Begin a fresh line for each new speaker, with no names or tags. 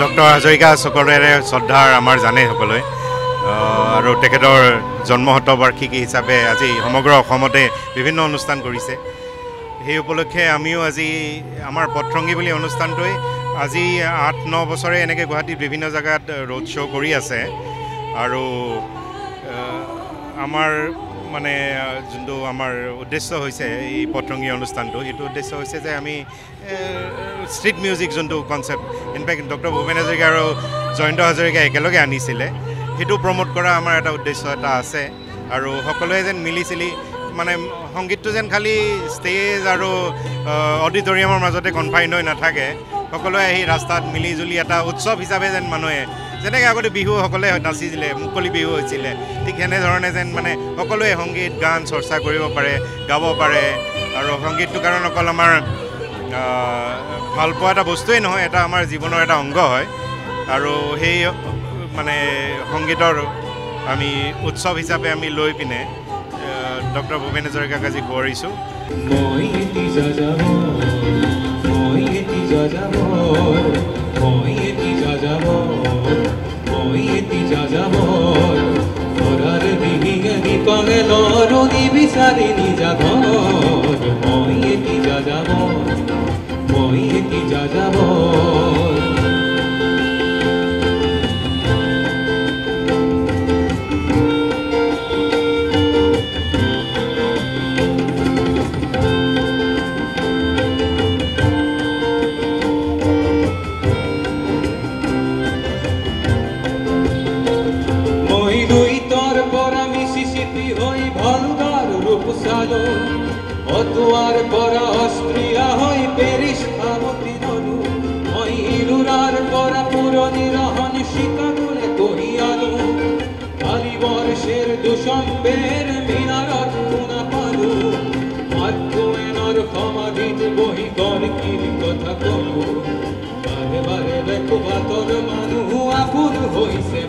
Doctor Hazarika সকলোৰে শ্ৰদ্ধাৰ আমাৰ জানে সকলোৱে আৰু তেখেতৰ জন্মশতবাৰ্ষিকী হিচাপে আজি সমগ্ৰ অসমতে বিভিন্ন অনুষ্ঠান কৰিছে। সেই উপলক্ষে আমিও আজি আমাৰ পথৰংগী বুলি অনুষ্ঠানটোৱে আজি 8-9 বছৰে এনেকৈ গুৱাহাটীত বিভিন্ন জেগাত ৰোড শ্ব' কৰি আছে আৰু আমাৰ মানে যোনটো আমাৰ উদ্দেশ্য হৈছে এই পথৰংগী অনুষ্ঠানটো, সেইটো উদ্দেশ্য হৈছে যে আমি ষ্ট্ৰীট মিউজিক যোনটো concept in fact doctor Bhupen Hazarika আৰু জয়ন্ত হাজৰিকা একেলগে আনিছিলে, সেইটো প্ৰমোট কৰা আমাৰ এটা উদ্দেশ্য এটা আছে। আৰু সকলোৱে যেন মিলি চিলি মানে সংগীতটো যেন খালি ষ্টেজ আৰু অডিটৰিয়ামৰ মাজতে কনফাইন হৈ নাথাকে, সকলোৱে আহি ৰাস্তাত মিলি জুলি এটা উৎসৱ হিচাপে যেন মানুহে যেনেকৈ আগতে বিহু সকলোৱে নাচিছিলে, মুকলি বিহু হৈছিলে, ঠিক সেনেধৰণে যেন মানে সকলোৱে সংগীত গান চৰ্চা কৰিব পাৰে, গাব পাৰে। আৰু সংগীতটো কাৰণ অকল আমাৰ ভালপোৱা এটা বস্তুৱেই নহয়, এটা আমাৰ জীৱনৰ এটা অংগ হয়। আৰু সেই মানে সংগীতৰ আমি উৎসৱ হিচাপে আমি লৈ পিনে ডক্টৰ ভূপেন হাজৰিকাক আজি সোঁৱৰিছোঁ।
অতুয়ার পরা অস্ট্রিয়া হই পেরিস আমতি নলু মই ইলুরার পরা পুরনি রহন শিকাগোলে কহিয়ালু কালি বর্ষের দুশম্বের মিনারত কোনা পালু মাধ্যমেনর সমাধিত বহি গর্কির কথা কলু বারে বারে দেখবা তোর মানু আকুল হইছে